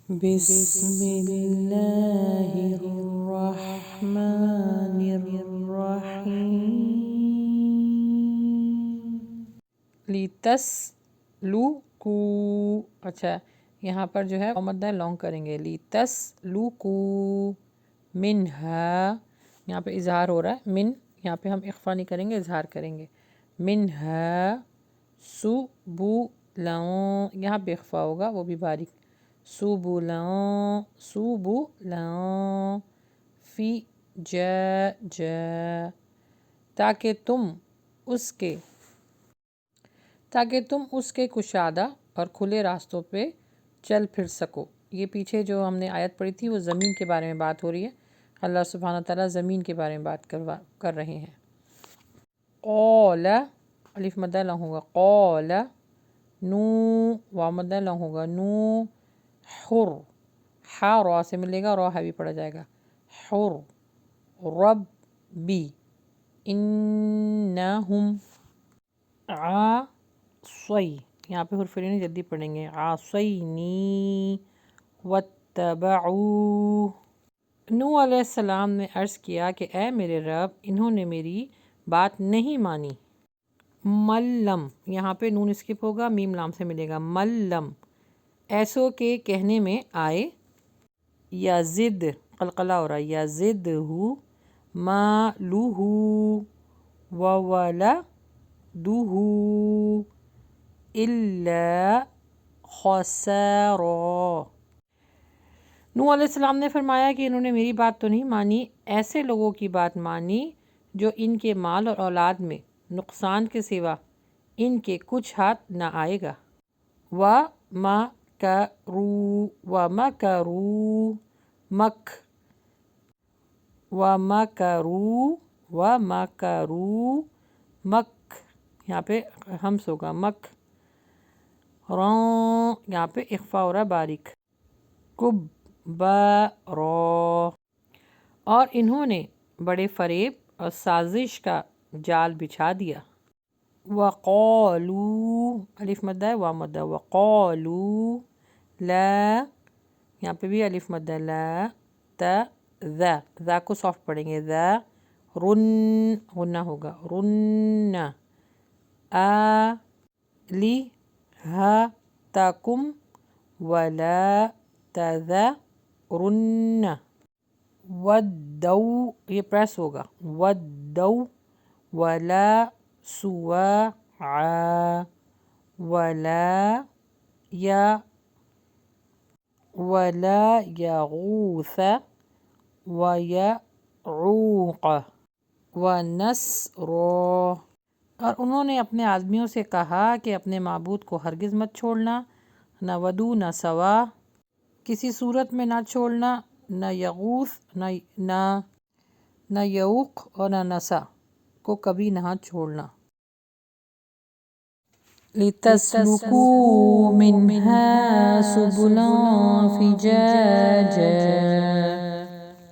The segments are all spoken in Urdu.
بسم اللہ الرحمن الرحیم لیتسلوکو. اچھا یہاں پر جو ہے مدہ لانگ کریں گے. لیتسلوکو منہا، یہاں پہ اظہار ہو رہا ہے. من یہاں پہ ہم اخفا نہیں کریں گے، اظہار کریں گے. منہا سبولن، یہاں پہ اخفا ہوگا وہ بھی باریک. سبولن سبولن فجاجا، تاکہ تم اس کے کشادہ اور کھلے راستوں پہ چل پھر سکو. یہ پیچھے جو ہم نے آیت پڑھی تھی وہ زمین کے بارے میں بات ہو رہی ہے. اللہ سبحانہ تعالیٰ زمین کے بارے میں بات کر رہے ہیں. قول الف مدہ لام ہوگا. قول نو واو مدہ لام ہوگا. نو حر، ہا را سے ملے گا، را بھی پڑھا جائے گا. حر ربی انہم عاصی، یہاں پہ حرف نہیں جلدی پڑھیں گے. عاصینی واتبعوا. نوح علیہ السلام نے عرض کیا کہ اے میرے رب، انہوں نے میری بات نہیں مانی. ملم یہاں پہ نون اسکپ ہوگا، میم لام سے ملے گا. ملم ایسو کے کہنے میں آئے. یزد قلقلہ ہو رہا ہے. یزد ہو مالہ وولدہ الا خسارا. نوح علیہ السلام نے فرمایا کہ انہوں نے میری بات تو نہیں مانی، ایسے لوگوں کی بات مانی جو ان کے مال اور اولاد میں نقصان کے سوا ان کے کچھ ہاتھ نہ آئے گا. وَمَكَرُوا مَكْ یہاں پہ ہمس ہوگا. مَكْرًا یہاں پہ اخفا ہو رہا باریک. كُبَّارًا اور انہوں نے بڑے فریب اور سازش کا جال بچھا دیا. وَقَالُوا الف مدہ ہے، واو مدہ. وَقَالُوا لا یہاں پہ بھی الف مدہ. لا ذا کو سافٹ پڑھیں گے. ذا غنہ ہوگا. رن آلِہَتَکُمْ وَلَا تَذَرُنَّ وَدًّا یہ پریس ہوگا. وَدًّا وَلَا سُوَاعًا وَلَا يَغُوثَ وَيَعُوقَ وَنَسْرًا. اور انہوں نے اپنے آدمیوں سے کہا کہ اپنے معبود کو ہرگز مت چھوڑنا، نہ ودو نہ سوا کسی صورت میں نہ چھوڑنا، نہ یغوث نہ یعوق اور نہ نسا کو کبھی نہ چھوڑنا. لِتَسْلُكُوا مِنْهَا سُبُلًا فِجَاجًا.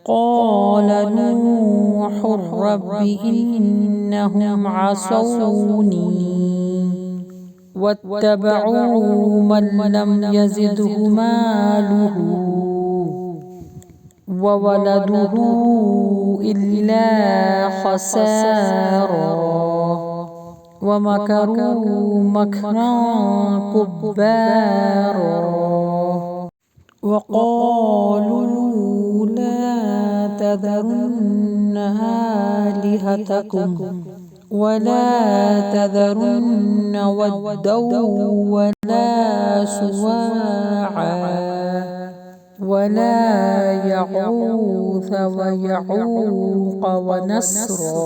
قَالَ نُوحٌ رَبِّ إِنَّهُمْ عَصَوْنِي وَاتَّبَعُوا مَن لَّمْ يَزِدْهُ مَالُهُ وَوَلَدُهُ إِلَّا خَسَارًا. وَمَكَرُوا مَكْرًا كُبَّارًا. وَقَالُوا لَا تَذَرُنَّ آلِهَتَكُمْ وَلَا تَذَرُنَّ وَدًّا وَلَا سُوَاعًا وَلَا يَغُوثَ وَيَعُوقَ وَنَسْرًا.